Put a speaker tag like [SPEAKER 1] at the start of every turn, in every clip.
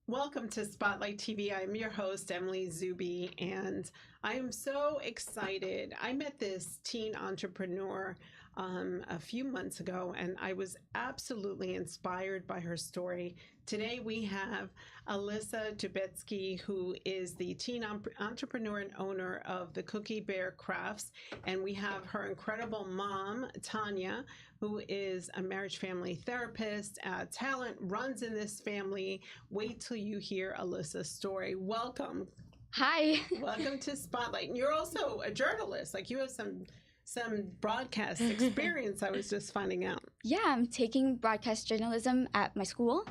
[SPEAKER 1] Welcome to Spotlight TV. I'm your host, Emily Zubi, and I am so excited. I met this teen entrepreneur a few months ago, and I was absolutely inspired by her story. Today, we have Alissa Dubitzky, who is the teen entrepreneur and owner of the Cookie Bear Crafts, and we have her incredible mom, Tania, who is a marriage family therapist. Talent runs in this family. Wait till you hear Alissa's story. Welcome.
[SPEAKER 2] Hi.
[SPEAKER 1] Welcome to Spotlight. And you're also a journalist. Like, you have some broadcast experience, I was just finding out.
[SPEAKER 2] Yeah, I'm taking broadcast journalism at my school,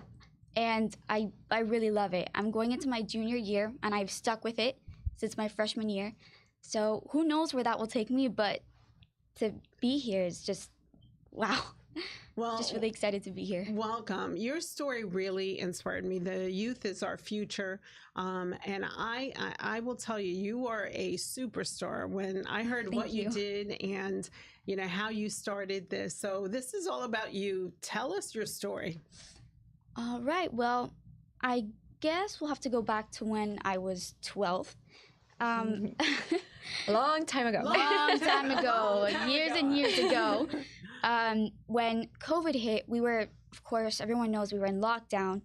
[SPEAKER 2] and I really love it. I'm going into my junior year, and I've stuck with it since my freshman year. So who knows where that will take me, but to be here is just, wow. Well, just really excited to be here.
[SPEAKER 1] Welcome. Your story really inspired me. The youth is our future. And I will tell you, you are a superstar. When I heard what you did and, you know, how you started this. So this is all about you. Tell us your story.
[SPEAKER 2] All right. Well, I guess we'll have to go back to when I was 12.
[SPEAKER 3] Long time ago.
[SPEAKER 2] Long time ago. Years and years ago. When COVID hit, we were, of course, everyone knows we were in lockdown.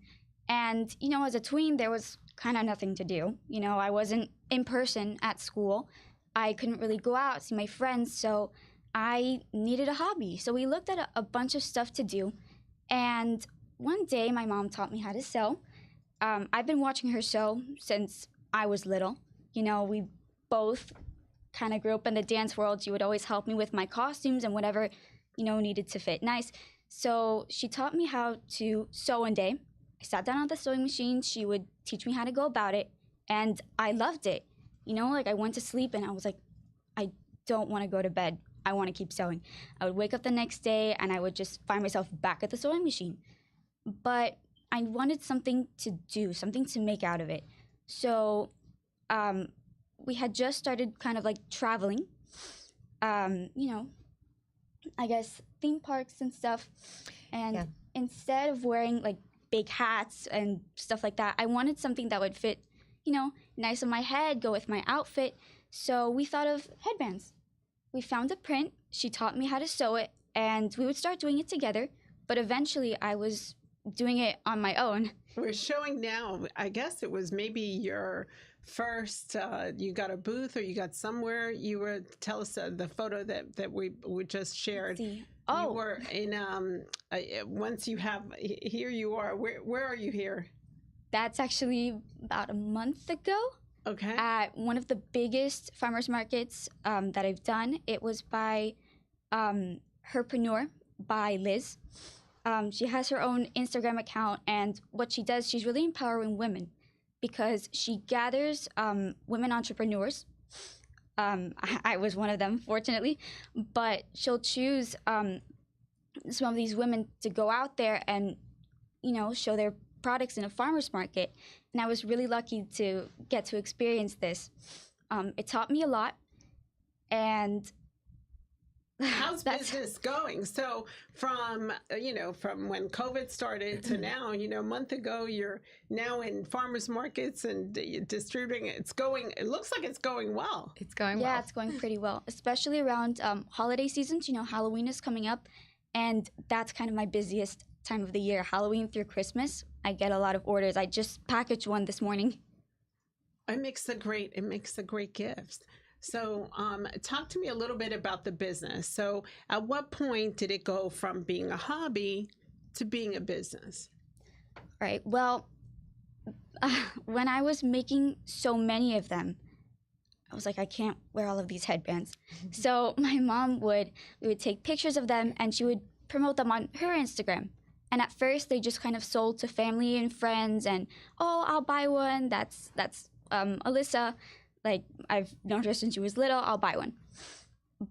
[SPEAKER 2] And, you know, as a tween, there was kind of nothing to do. You know, I wasn't in person at school. I couldn't really go out, see my friends. So I needed a hobby. So we looked at a bunch of stuff to do. And one day, my mom taught me how to sew. I've been watching her sew since I was little. You know, we both kind of grew up in the dance world. She would always help me with my costumes and whatever, you know, needed to fit nice. So she taught me how to sew one day. I sat down on the sewing machine. She would teach me how to go about it. And I loved it. You know, like I went to sleep and I was like, I don't want to go to bed. I want to keep sewing. I would wake up the next day and I would just find myself back at the sewing machine. But I wanted something to do, something to make out of it. So we had just started kind of like traveling, you know, I guess theme parks and stuff. And instead of wearing like big hats and stuff like that, I wanted something that would fit, you know, nice on my head, go with my outfit. So we thought of headbands. We found a print. She taught me how to sew it, and we would start doing it together. But eventually I was doing it on my own.
[SPEAKER 1] We're showing now, I guess it was maybe your first, you got a booth or you got somewhere. You were, tell us the photo that we just shared.
[SPEAKER 2] You
[SPEAKER 1] were in, once you have, here you are. Where are you here?
[SPEAKER 2] That's actually about a month ago.
[SPEAKER 1] Okay.
[SPEAKER 2] At one of the biggest farmers markets that I've done. It was by Herpreneur by Liz. She has her own Instagram account, and what she does, she's really empowering women because she gathers women entrepreneurs. I was one of them, fortunately, but she'll choose some of these women to go out there and, you know, show their products in a farmer's market. And I was really lucky to get to experience this. It taught me a lot, and
[SPEAKER 1] how's business going? So from, you know, from when COVID started to now, you know, a month ago, you're now in farmers markets and distributing. It looks like it's going well.
[SPEAKER 3] It's going well.
[SPEAKER 2] Yeah, it's going pretty well, especially around holiday seasons. You know, Halloween is coming up, and that's kind of my busiest time of the year. Halloween through Christmas, I get a lot of orders. I just packaged one this morning.
[SPEAKER 1] It makes a great gift. So talk to me a little bit about the business. So at what point did it go from being a hobby to being a business?
[SPEAKER 2] Right. Well, when I was making so many of them, I was like, I can't wear all of these headbands. So my mom we would take pictures of them and she would promote them on her Instagram. And at first they just kind of sold to family and friends and, oh, I'll buy one. That's Alissa. Like, I've known her since she was little, I'll buy one.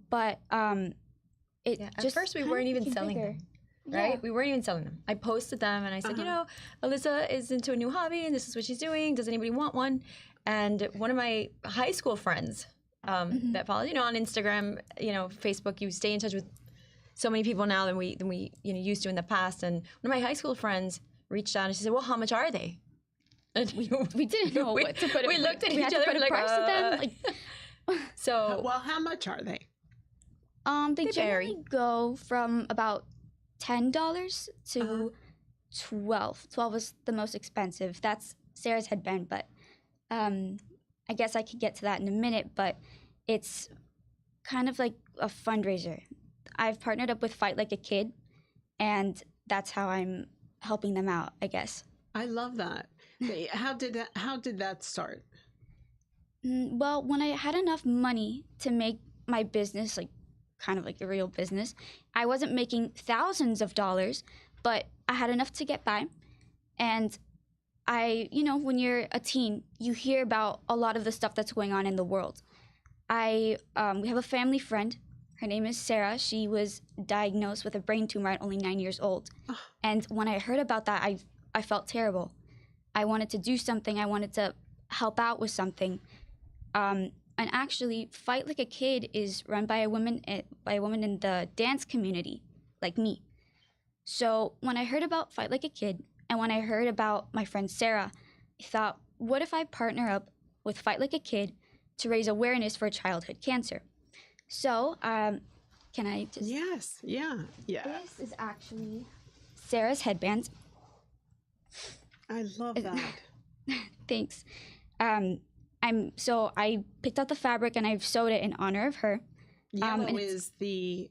[SPEAKER 2] But
[SPEAKER 3] at first we weren't even selling them, right? Yeah. We weren't even selling them. I posted them and I said, you know, Alissa is into a new hobby and this is what she's doing. Does anybody want one? And one of my high school friends that follow, you know, on Instagram, you know, Facebook, you stay in touch with so many people now than we you know used to in the past. And one of my high school friends reached out and she said, well, how much are they? And
[SPEAKER 2] we didn't know what to put it.
[SPEAKER 3] We looked at each
[SPEAKER 2] had to
[SPEAKER 3] other
[SPEAKER 2] put a
[SPEAKER 3] like,
[SPEAKER 2] price to them. Like,
[SPEAKER 3] so
[SPEAKER 1] Well, how much are they?
[SPEAKER 2] they
[SPEAKER 3] They
[SPEAKER 2] generally
[SPEAKER 3] vary.
[SPEAKER 2] go from about $10 to 12. 12 is the most expensive. That's Sarah's headband, but I guess I could get to that in a minute. But it's kind of like a fundraiser. I've partnered up with Fight Like a Kid, and that's how I'm helping them out, I guess.
[SPEAKER 1] I love that. How did that start?
[SPEAKER 2] Well, when I had enough money to make my business like kind of like a real business, I wasn't making thousands of dollars, but I had enough to get by. And when you're a teen, you hear about a lot of the stuff that's going on in the world. We have a family friend. Her name is Sarah. She was diagnosed with a brain tumor at only 9 years old. And when I heard about that, I felt terrible. I wanted to do something. I wanted to help out with something. And actually, Fight Like a Kid is run by a woman in the dance community, like me. So when I heard about Fight Like a Kid, and when I heard about my friend Sarah, I thought, what if I partner up with Fight Like a Kid to raise awareness for childhood cancer? So, can I just...
[SPEAKER 1] Yes, yeah.
[SPEAKER 2] This is actually Sarah's headband.
[SPEAKER 1] I love that.
[SPEAKER 2] Thanks. I picked out the fabric and I've sewed it in honor of her.
[SPEAKER 1] Yellow is the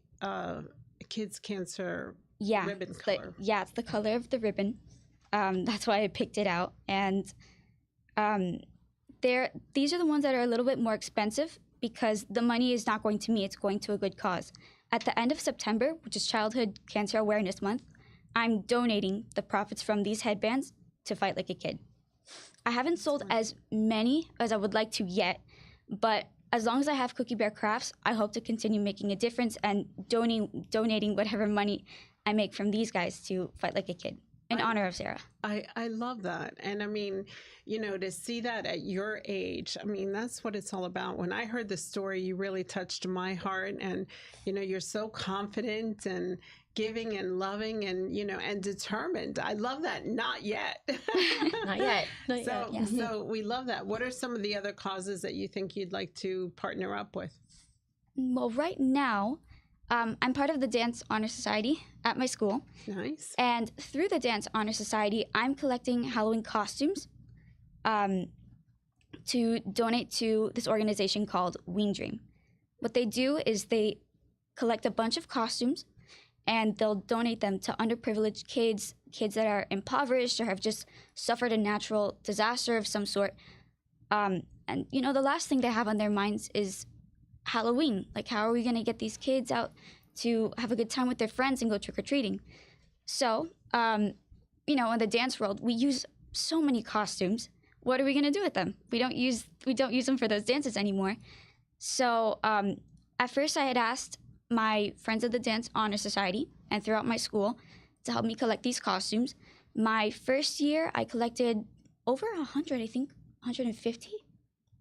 [SPEAKER 1] kids' cancer ribbon color.
[SPEAKER 2] It's the color of the ribbon. That's why I picked it out. And these are the ones that are a little bit more expensive because the money is not going to me, it's going to a good cause. At the end of September, which is Childhood Cancer Awareness Month, I'm donating the profits from these headbands to Fight Like a Kid. I haven't sold as many as I would like to yet, but as long as I have Cookie Bear Crafts, I hope to continue making a difference and donating whatever money I make from these guys to Fight Like a Kid in honor of Sarah.
[SPEAKER 1] I love that. And I mean, to see that at your age, I mean, that's what it's all about. When I heard the story, you really touched my heart. And, you're so confident and giving and loving and, and determined. I love that. Not yet.
[SPEAKER 3] Not yet.
[SPEAKER 1] So we love that. What are some of the other causes that you think you'd like to partner up with?
[SPEAKER 2] Well, right now, I'm part of the Dance Honor Society at my school.
[SPEAKER 1] Nice.
[SPEAKER 2] And through the Dance Honor Society, I'm collecting Halloween costumes to donate to this organization called Ween Dream. What they do is they collect a bunch of costumes and they'll donate them to underprivileged kids that are impoverished or have just suffered a natural disaster of some sort. And, the last thing they have on their minds is Halloween. Like, how are we going to get these kids out to have a good time with their friends and go trick-or-treating? So, in the dance world, we use so many costumes. What are we going to do with them? We don't use them for those dances anymore. So, at first I had asked my friends at the Dance Honor Society and throughout my school to help me collect these costumes. My first year, I collected over 100, I think, 150.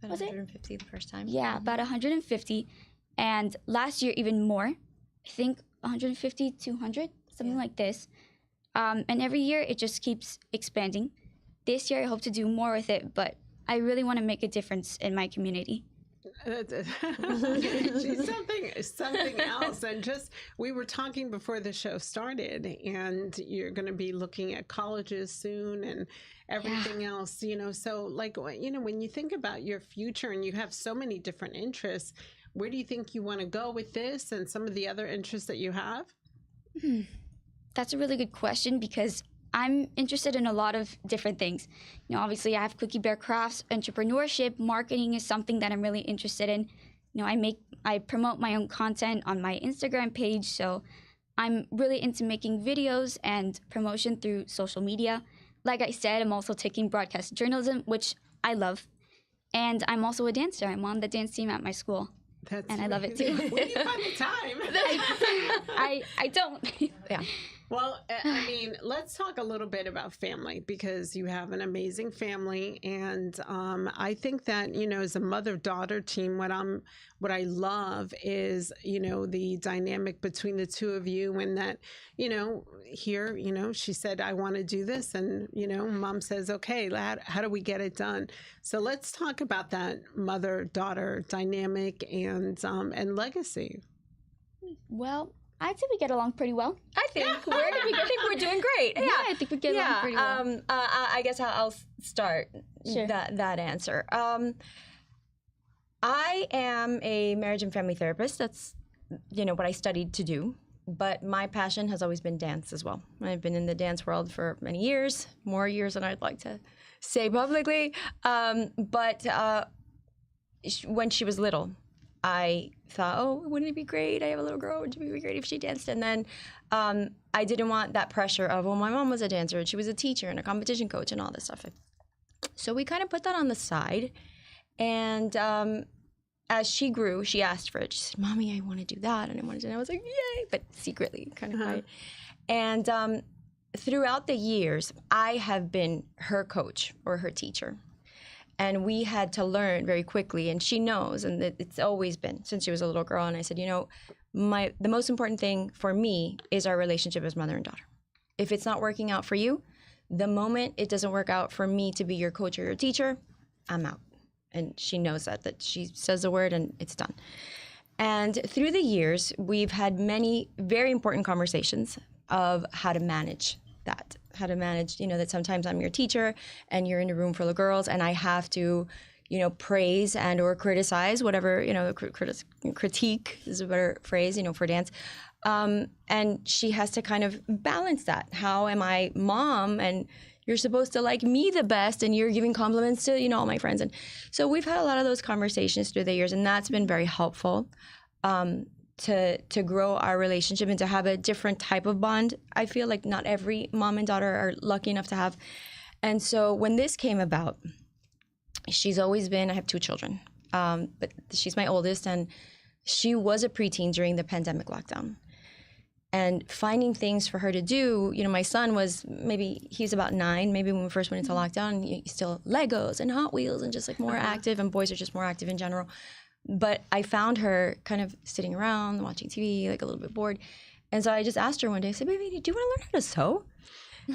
[SPEAKER 3] About 150 the first time.
[SPEAKER 2] Yeah, about 150. And last year, even more. I think 150, 200, something like this. And every year, it just keeps expanding. This year, I hope to do more with it, but I really want to make a difference in my community.
[SPEAKER 1] something else. And we were talking before the show started, and you're going to be looking at colleges soon and everything else, so when you think about your future and you have so many different interests, where do you think you want to go with this and some of the other interests that you have?
[SPEAKER 2] That's a really good question because I'm interested in a lot of different things. Obviously I have Cookie Bear Crafts, entrepreneurship, marketing is something that I'm really interested in. I promote my own content on my Instagram page, so I'm really into making videos and promotion through social media. Like I said, I'm also taking broadcast journalism, which I love. And I'm also a dancer. I'm on the dance team at my school.
[SPEAKER 1] And
[SPEAKER 2] I love it too.
[SPEAKER 1] Where do you find the time?
[SPEAKER 2] I don't.
[SPEAKER 3] Yeah.
[SPEAKER 1] Well, I mean, let's talk a little bit about family because you have an amazing family, and I think that as a mother-daughter team, what I love is the dynamic between the two of you, and that here she said I want to do this, and mom says okay, how do we get it done? So let's talk about that mother-daughter dynamic and legacy.
[SPEAKER 2] Well, I'd say we get along pretty well.
[SPEAKER 3] I think we're doing great. Yeah,
[SPEAKER 2] I think we get along pretty well.
[SPEAKER 3] I guess I'll start that answer. I am a marriage and family therapist. That's what I studied to do. But my passion has always been dance as well. I've been in the dance world for many years, more years than I'd like to say publicly. But when she was little, I thought, oh, wouldn't it be great? I have a little girl. Wouldn't it be great if she danced? And then I didn't want that pressure of, well, my mom was a dancer and she was a teacher and a competition coach and all this stuff. So we kind of put that on the side. And as she grew, she asked for it. She said, Mommy, I want to do that. And I wanted to. And I was like, yay, but secretly, kind of quiet. And throughout the years, I have been her coach or her teacher. And we had to learn very quickly, and she knows, and it's always been since she was a little girl. And I said, the most important thing for me is our relationship as mother and daughter. If it's not working out for you, the moment it doesn't work out for me to be your coach or your teacher, I'm out. And she knows that she says the word and it's done. And through the years, we've had many very important conversations of how to manage that. How to manage, that sometimes I'm your teacher and you're in a room full of girls and I have to, praise and or criticize, whatever, critique is a better phrase, for dance. And she has to kind of balance that. How am I mom and you're supposed to like me the best and you're giving compliments to, all my friends. And so we've had a lot of those conversations through the years and that's been very helpful. To grow our relationship and to have a different type of bond. I feel like not every mom and daughter are lucky enough to have. And so when this came about, she's always been, I have 2 children, but she's my oldest and she was a preteen during the pandemic lockdown. And finding things for her to do, my son was he's about 9, maybe when we first went into lockdown, and still Legos and Hot Wheels and just like more active, and boys are just more active in general. But I found her kind of sitting around, watching TV, like a little bit bored. And so I just asked her one day, I said, baby, do you want to learn how to sew?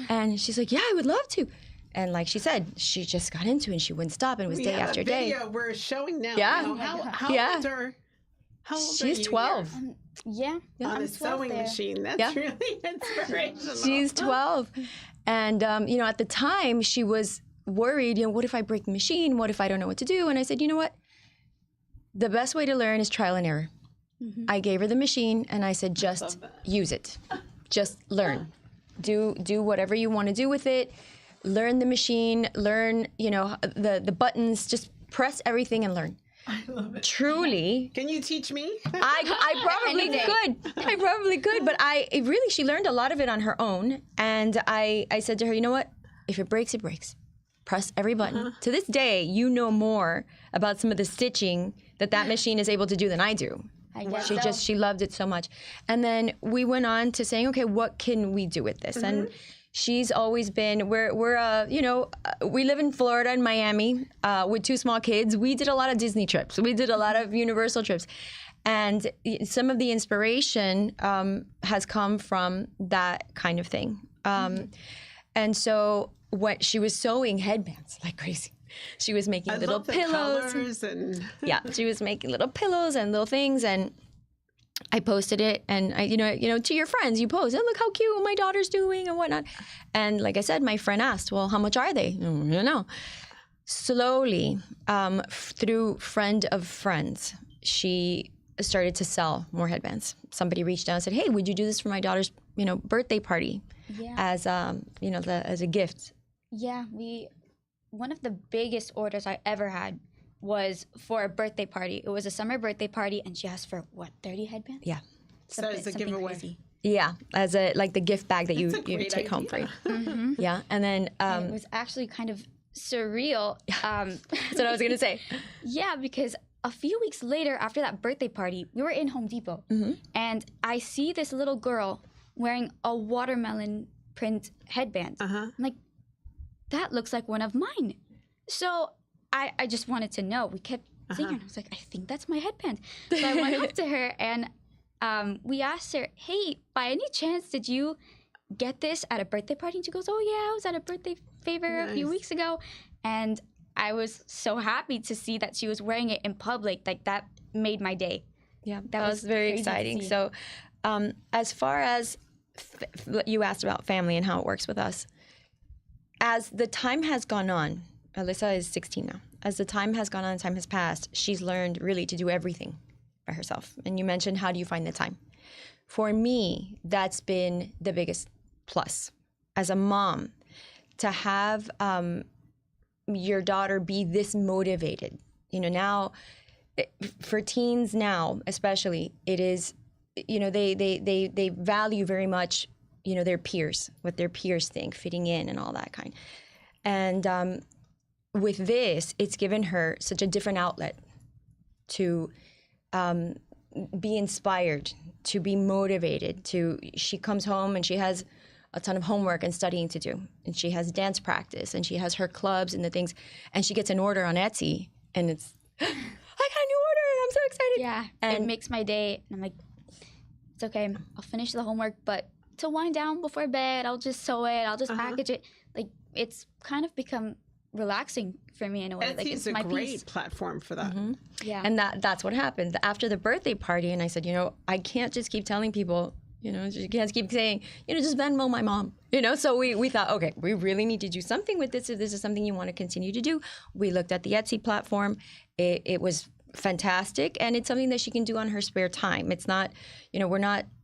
[SPEAKER 3] And she's like, yeah, I would love to. And like she said, she just got into it and she wouldn't stop. And it was day after day.
[SPEAKER 1] We're showing now.
[SPEAKER 2] Yeah.
[SPEAKER 1] How old are
[SPEAKER 3] She's 12.
[SPEAKER 2] Yeah.
[SPEAKER 1] On a sewing machine. That's really inspirational.
[SPEAKER 3] She's 12. And, at the time she was worried, what if I break the machine? What if I don't know what to do? And I said, you know what? The best way to learn is trial and error. Mm-hmm. I gave her the machine and I said, just use it. Just learn. Do whatever you want to do with it. Learn the machine, learn, the buttons, just press everything and learn.
[SPEAKER 1] I love it.
[SPEAKER 3] Truly.
[SPEAKER 1] Can you teach me?
[SPEAKER 3] I probably could. I probably could, but she learned a lot of it on her own. And I said to her, you know what? If it breaks, it breaks. Press every button. To this day, you know more about some of the stitching that machine is able to do than I do. She loved it so much. And then we went on to saying, okay, what can we do with this? Mm-hmm. And she's always been, we live in Florida and Miami with 2 small kids. We did a lot of Disney trips. We did a lot of Universal trips. And some of the inspiration has come from that kind of thing. And so what she was sewing headbands like crazy. She was making little pillows. She was making little pillows and little things, and I posted it. And I, to your friends, you post, oh, look how cute my daughter's doing and whatnot. And like I said, my friend asked, well, how much are they? I don't know. Slowly, through friend of friends, she started to sell more headbands. Somebody reached out and said, hey, would you do this for my daughter's, birthday party as, as a gift?
[SPEAKER 2] Yeah, one of the biggest orders I ever had was for a birthday party. It was a summer birthday party, and she asked for, 30 headbands?
[SPEAKER 3] Yeah.
[SPEAKER 1] So as a giveaway.
[SPEAKER 2] Crazy.
[SPEAKER 3] Yeah, as the gift bag that you take home for you.
[SPEAKER 2] Mm-hmm.
[SPEAKER 3] Yeah, and then...
[SPEAKER 2] and it was actually kind of surreal.
[SPEAKER 3] That's what I was going to say.
[SPEAKER 2] Yeah, because a few weeks later, after that birthday party, we were in Home Depot, and I see this little girl wearing a watermelon print headband. I'm like, that looks like one of mine. So I just wanted to know. We kept seeing her, and I was like, I think that's my headband. So I went up to her, and we asked her, hey, by any chance, did you get this at a birthday party? And she goes, oh yeah, I was at a birthday favor a few weeks ago. And I was so happy to see that she was wearing it in public. Like, that made my day.
[SPEAKER 3] Yeah, that was very exciting. So as far as you asked about family and how it works with us, as the time has gone on, Alissa is 16 now. As the time has gone on, time has passed, she's learned really to do everything by herself. And you mentioned, how do you find the time? For me, that's been the biggest plus. As a mom, to have your daughter be this motivated. You know, now, for teens now especially, it is, you know, they value very much, you know, their peers, what their peers think, fitting in and all that kind. And with this, it's given her such a different outlet to be inspired, to be motivated. She comes home and she has a ton of homework and studying to do, and she has dance practice, and she has her clubs and the things, and she gets an order on Etsy, and it's, I got a new order, I'm so excited.
[SPEAKER 2] Yeah, and it makes my day, and I'm like, it's okay, I'll finish the homework, but to wind down before bed, I'll just sew it, I'll just package it. Like, it's kind of become relaxing for me in a way.
[SPEAKER 1] Etsy's
[SPEAKER 2] like, it's
[SPEAKER 1] a
[SPEAKER 2] my
[SPEAKER 1] great
[SPEAKER 2] piece.
[SPEAKER 1] platform for that.
[SPEAKER 2] Yeah.
[SPEAKER 3] And that's what happened after the birthday party. And I said, you know, I can't just keep telling people, you know, you can't keep saying, you know, just Venmo my mom, you know. So we thought, okay, we really need to do something with this. If this is something you want to continue to do, we looked at the Etsy platform. It was fantastic, and it's something that she can do on her spare time. It's not, you know,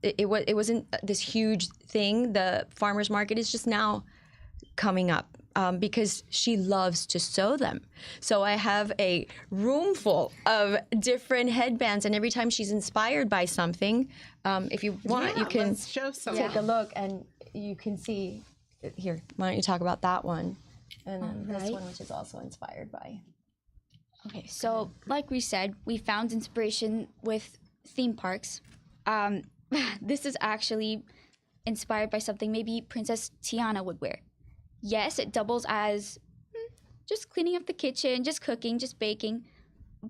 [SPEAKER 3] it wasn't this huge thing. The farmers market is just now coming up. Because she loves to sew them. So I have a room full of different headbands, and every time she's inspired by something, if you want, you can
[SPEAKER 1] show
[SPEAKER 3] take a look, and you can see. Here, why don't you talk about that one, and then this one, which is also inspired by.
[SPEAKER 2] Okay, so like we said, we found inspiration with theme parks. This is actually inspired by something maybe Princess Tiana would wear. Yes, it doubles as just cleaning up the kitchen, just cooking, just baking,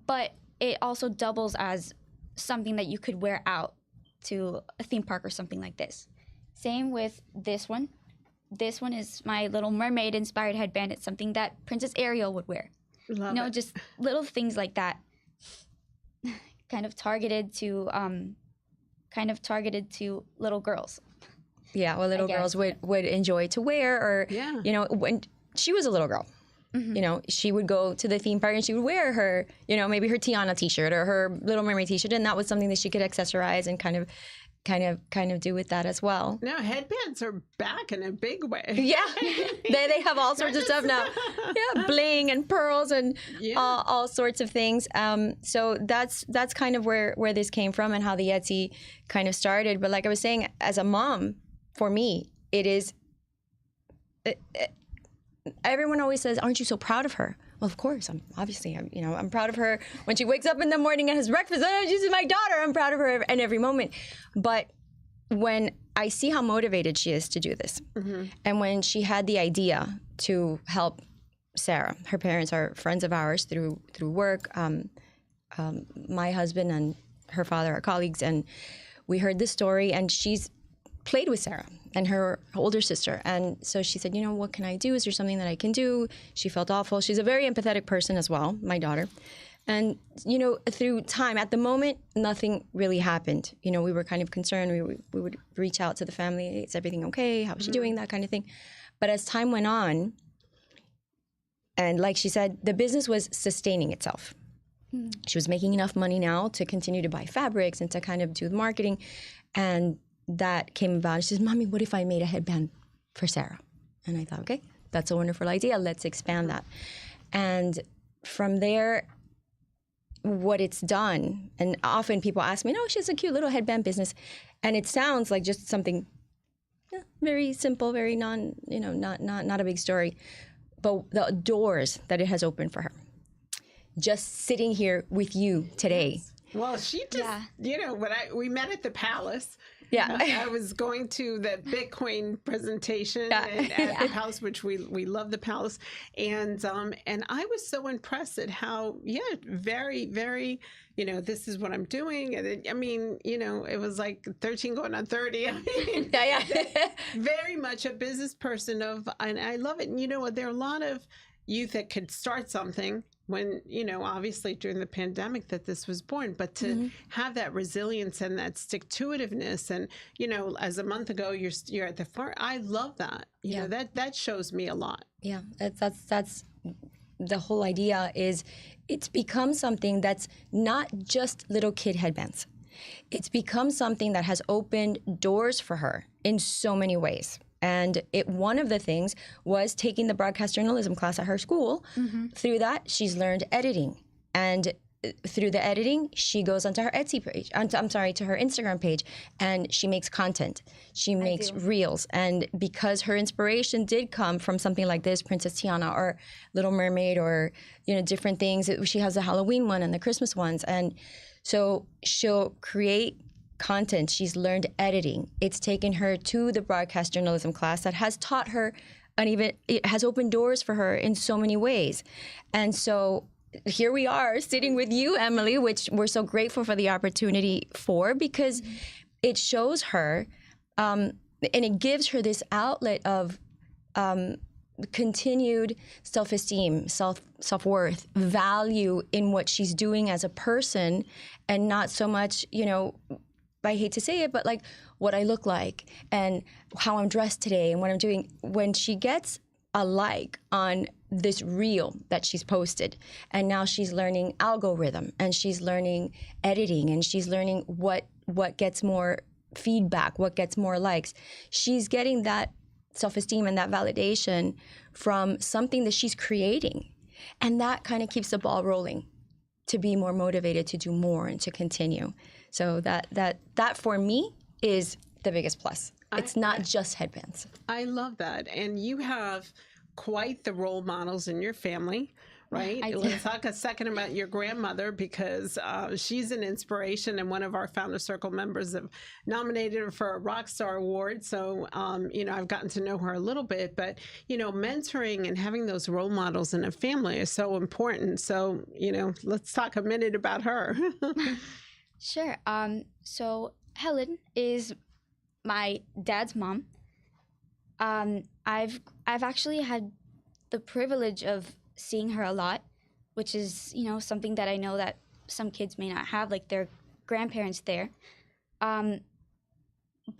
[SPEAKER 2] but it also doubles as something that you could wear out to a theme park or something like this. Same with this one. This one is my Little Mermaid inspired headband. It's something that Princess Ariel would wear.
[SPEAKER 1] Love it.
[SPEAKER 2] Just little things like that. kind of targeted to little girls.
[SPEAKER 3] Yeah, well, little girls would enjoy to wear, or, you know, when she was a little girl, you know, she would go to the theme park and she would wear her, you know, maybe her Tiana t-shirt or her Little Mermaid t-shirt, and that was something that she could accessorize and kind of do with that as well.
[SPEAKER 1] No, headbands are back in a big way.
[SPEAKER 3] Yeah, they have all sorts of stuff now. Yeah, bling and pearls and all sorts of things. So that's kind of where this came from and how the Etsy kind of started. But like I was saying, as a mom, for me, it is. Everyone always says, "Aren't you so proud of her?" Well, of course, I'm proud of her when she wakes up in the morning and has breakfast. Oh, she's my daughter. I'm proud of her in every moment. But when I see how motivated she is to do this, and when she had the idea to help Sarah, her parents are friends of ours through work. My husband and her father are colleagues, and we heard this story, and she's played with Sarah and her older sister. And so she said, you know, what can I do? Is there something that I can do? She felt awful. She's a very empathetic person as well, my daughter. And, you know, through time, at the moment, nothing really happened. You know, we were kind of concerned. We would reach out to the family. Is everything okay? How's she doing? That kind of thing. But as time went on, and like she said, the business was sustaining itself. She was making enough money now to continue to buy fabrics and to kind of do the marketing. And that came about. She says, Mommy, what if I made a headband for Sarah? And I thought, okay, that's a wonderful idea. Let's expand that. And from there, what it's done, and often people ask me, no, she has a cute little headband business. And it sounds like just something very simple, very not a big story. But the doors that it has opened for her, just sitting here with you today.
[SPEAKER 1] Well, she just, you know, we met at the Palace,
[SPEAKER 3] Yeah.
[SPEAKER 1] I was going to the Bitcoin presentation at the Palace, which we love the Palace, and I was so impressed at how very, very, this is what I'm doing, and it was like 13 going on 30. I mean, very much a business person and I love it. And there are a lot of youth that could start something when, obviously during the pandemic that this was born, but to have that resilience and that stick-to-itiveness and, as a month ago, you're at the farm. I love that. That shows me a lot.
[SPEAKER 3] Yeah, that's the whole idea is it's become something that's not just little kid headbands. It's become something that has opened doors for her in so many ways. And one of the things was taking the broadcast journalism class at her school. Through that, she's learned editing. And through the editing, she goes onto her Etsy page, to her Instagram page, and she makes content. She makes reels. And because her inspiration did come from something like this, Princess Tiana or Little Mermaid or, different things. She has the Halloween one and the Christmas ones. And so she'll create content. She's learned editing. It's taken her to the broadcast journalism class that has taught her, it has opened doors for her in so many ways. And so here we are sitting with you, Emily, which we're so grateful for the opportunity for, because it shows her and it gives her this outlet of continued self-esteem, self-worth, value in what she's doing as a person, and not so much, I hate to say it, but like what I look like and how I'm dressed today and what I'm doing. When she gets a like on this reel that she's posted, and now she's learning algorithm and she's learning editing and she's learning what gets more feedback, what gets more likes. She's getting that self-esteem and that validation from something that she's creating. And that kind of keeps the ball rolling to be more motivated to do more and to continue. So that for me is the biggest plus. It's not just headbands.
[SPEAKER 1] I love that. And you have quite the role models in your family, right? Let's talk a second about your grandmother, because she's an inspiration, and one of our Founder Circle members have nominated her for a Rockstar Award. So, I've gotten to know her a little bit, but, mentoring and having those role models in a family is so important. So, let's talk a minute about her.
[SPEAKER 2] Sure. So Helen is my dad's mom. I've actually had the privilege of seeing her a lot, which is, something that I know that some kids may not have, like their grandparents there. But,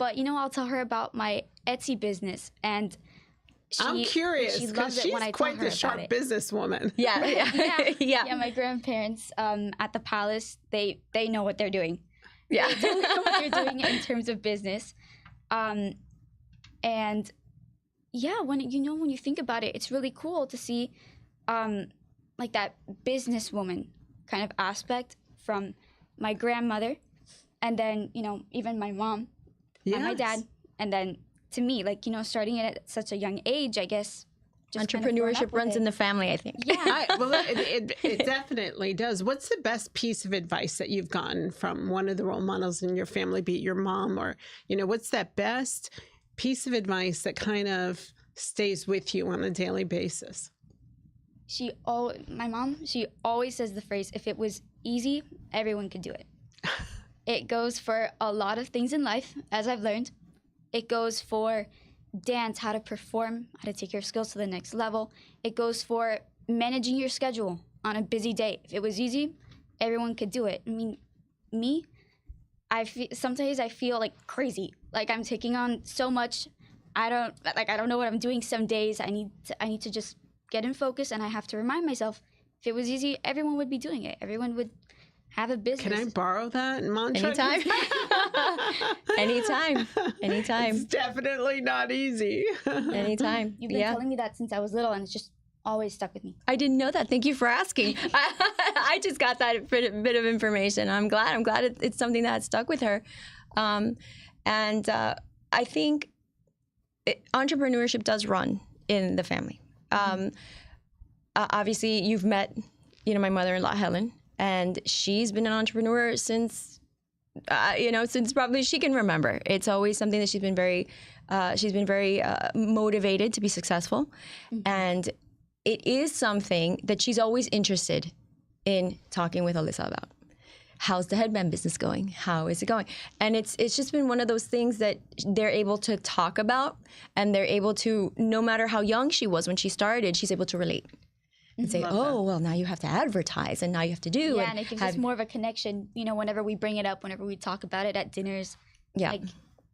[SPEAKER 2] I'll tell her about my Etsy business, and
[SPEAKER 1] I'm curious, because she's quite the sharp businesswoman.
[SPEAKER 2] Yeah, my grandparents at the Palace, they know what they're doing. Yeah. They totally know what they're doing in terms of business. And yeah, when you think about it, it's really cool to see like that businesswoman kind of aspect from my grandmother, and then, even my mom and my dad, and then to me, like, starting it at such a young age, I guess.
[SPEAKER 3] Entrepreneurship runs in the family, I think.
[SPEAKER 2] Yeah.
[SPEAKER 1] It definitely does. What's the best piece of advice that you've gotten from one of the role models in your family, be it your mom or, what's that best piece of advice that kind of stays with you on a daily basis?
[SPEAKER 2] My mom, she always says the phrase, if it was easy, everyone could do it. It goes for a lot of things in life, as I've learned. It goes for dance, how to perform, how to take your skills to the next level. It goes for managing your schedule on a busy day. If it was easy, everyone could do it. I mean, me, sometimes I feel like crazy. Like I'm taking on so much. I don't know what I'm doing some days. I need to just get in focus, and I have to remind myself, if it was easy, everyone would be doing it. Everyone would have a business.
[SPEAKER 1] Can I borrow that mantra?
[SPEAKER 3] Anytime. Anytime.
[SPEAKER 1] It's definitely not easy.
[SPEAKER 3] Anytime.
[SPEAKER 2] You've been telling me that since I was little, and it's just always stuck with me.
[SPEAKER 3] I didn't know that. Thank you for asking. I just got that bit of information. I'm glad it's something that stuck with her. I think entrepreneurship does run in the family. Obviously, you've met, my mother-in-law, Helen. And she's been an entrepreneur since since probably she can remember. It's always something that she's been very motivated to be successful. And it is something that she's always interested in talking with Alissa about. How's the headband business going? How is it going? And it's just been one of those things that they're able to talk about, and they're able to, no matter how young she was when she started, she's able to relate and say, well, now you have to advertise, and now you have to do.
[SPEAKER 2] Yeah, and it gives us more of a connection, whenever we bring it up, whenever we talk about it at dinners. Yeah.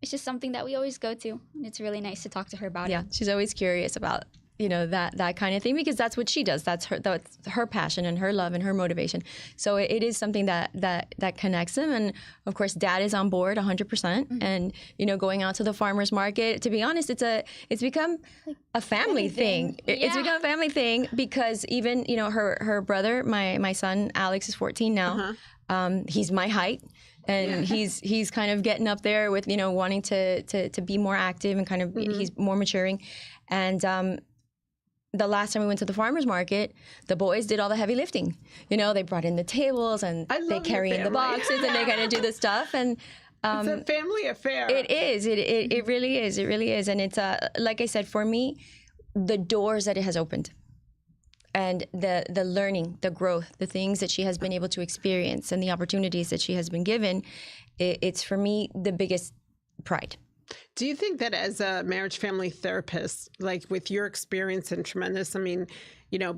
[SPEAKER 2] It's just something that we always go to. And it's really nice to talk to her about it.
[SPEAKER 3] Yeah, she's always curious about that kind of thing, because that's what she does. That's her passion and her love and her motivation. So it is something that connects them. And of course, Dad is on board 100%. And going out to the farmers market, to be honest, it's become a family thing. It's become a family thing, because even her brother, my son Alex, is 14 now. He's my height. And he's kind of getting up there with wanting to be more active, and kind of he's more maturing. And the last time we went to the farmer's market, the boys did all the heavy lifting. They brought in the tables, and they carry in the boxes, and they kind of do the stuff. And
[SPEAKER 1] it's a family affair.
[SPEAKER 3] It is. It really is. It really is. And it's like I said, for me, the doors that it has opened, and the learning, the growth, the things that she has been able to experience, and the opportunities that she has been given, it's for me the biggest pride.
[SPEAKER 1] Do you think that as a marriage family therapist, like with your experience and tremendous,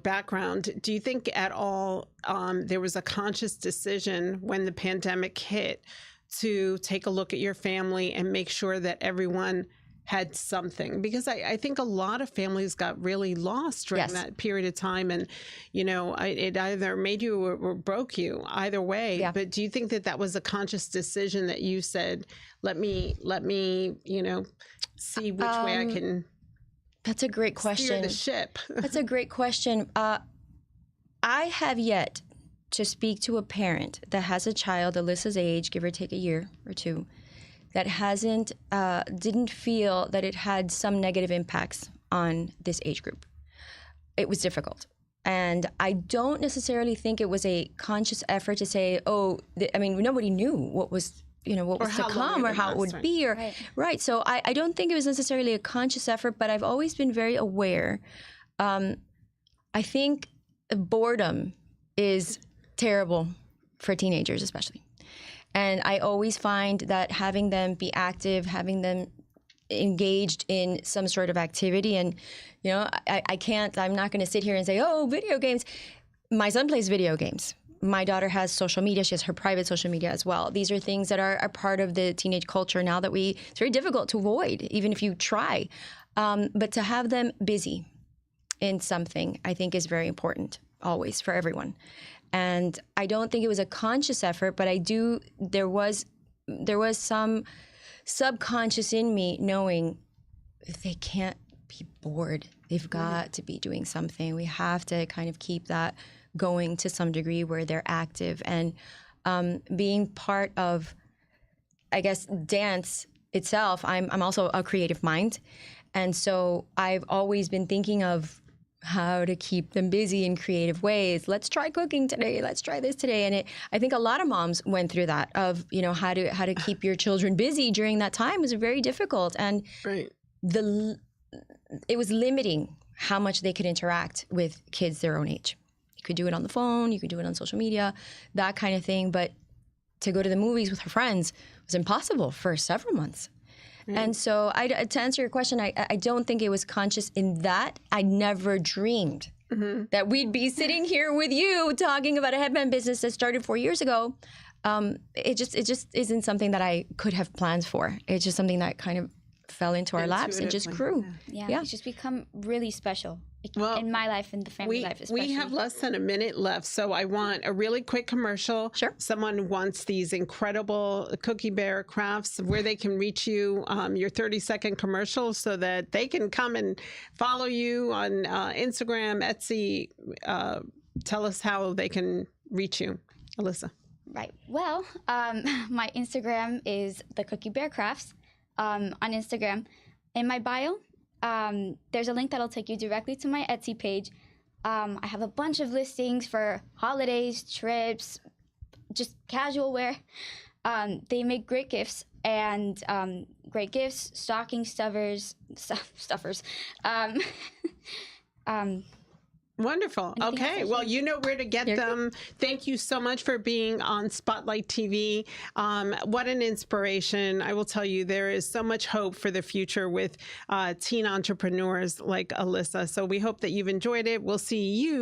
[SPEAKER 1] background, do you think at all there was a conscious decision when the pandemic hit to take a look at your family and make sure that everyone had something? Because I think a lot of families got really lost during that period of time, and it either made you or broke you, either way. Yeah. But do you think that was a conscious decision that you said, let me see which way I can?
[SPEAKER 3] That's a great question.
[SPEAKER 1] Steer the ship.
[SPEAKER 3] That's a great question. I have yet to speak to a parent that has a child Alyssa's age, give or take a year or two, that didn't feel that it had some negative impacts on this age group. It was difficult. And I don't necessarily think it was a conscious effort to say, nobody knew what was, what was to come, or how it would be, or right. So I don't think it was necessarily a conscious effort, but I've always been very aware. I think boredom is terrible for teenagers, especially. And I always find that having them be active, having them engaged in some sort of activity, and, I'm not going to sit here and say, video games. My son plays video games. My daughter has social media. She has her private social media as well. These are things that are part of the teenage culture now that it's very difficult to avoid, even if you try. But to have them busy in something, I think, is very important, always, for everyone. And I don't think it was a conscious effort, but there was some subconscious in me knowing they can't be bored. They've got to be doing something. We have to kind of keep that going to some degree where they're active. And being part of, I guess, dance itself, I'm also a creative mind. And so I've always been thinking of how to keep them busy in creative ways. Let's try cooking today. Let's try this today. And I think a lot of moms went through that of, how to keep your children busy during that time was very difficult. And it was limiting how much they could interact with kids their own age. You could do it on the phone, you could do it on social media, that kind of thing. But to go to the movies with her friends was impossible for several months. And so to answer your question, I don't think it was conscious in that. I never dreamed that we'd be sitting here with you talking about a headband business that started 4 years ago. It just isn't something that I could have plans for. It's just something that kind of fell into our laps and just grew.
[SPEAKER 2] Yeah. It's just become really special. In my life and the family life especially.
[SPEAKER 1] We have less than a minute left, so I want a really quick commercial.
[SPEAKER 3] Sure.
[SPEAKER 1] Someone wants these incredible Cookie Bear crafts, where they can reach you, your 30-second commercial, so that they can come and follow you on Instagram, Etsy. Tell us how they can reach you, Alissa.
[SPEAKER 2] Right. Well, my Instagram is the Cookie Bear Crafts on Instagram. In my bio, there's a link that'll take you directly to my Etsy page. I have a bunch of listings for holidays, trips, just casual wear. They make great gifts and stocking stuffers.
[SPEAKER 1] Wonderful. Okay. Well, you know where to get them. Thank you so much for being on Spotlight TV. What an inspiration. I will tell you, there is so much hope for the future with teen entrepreneurs like Alissa. So we hope that you've enjoyed it. We'll see you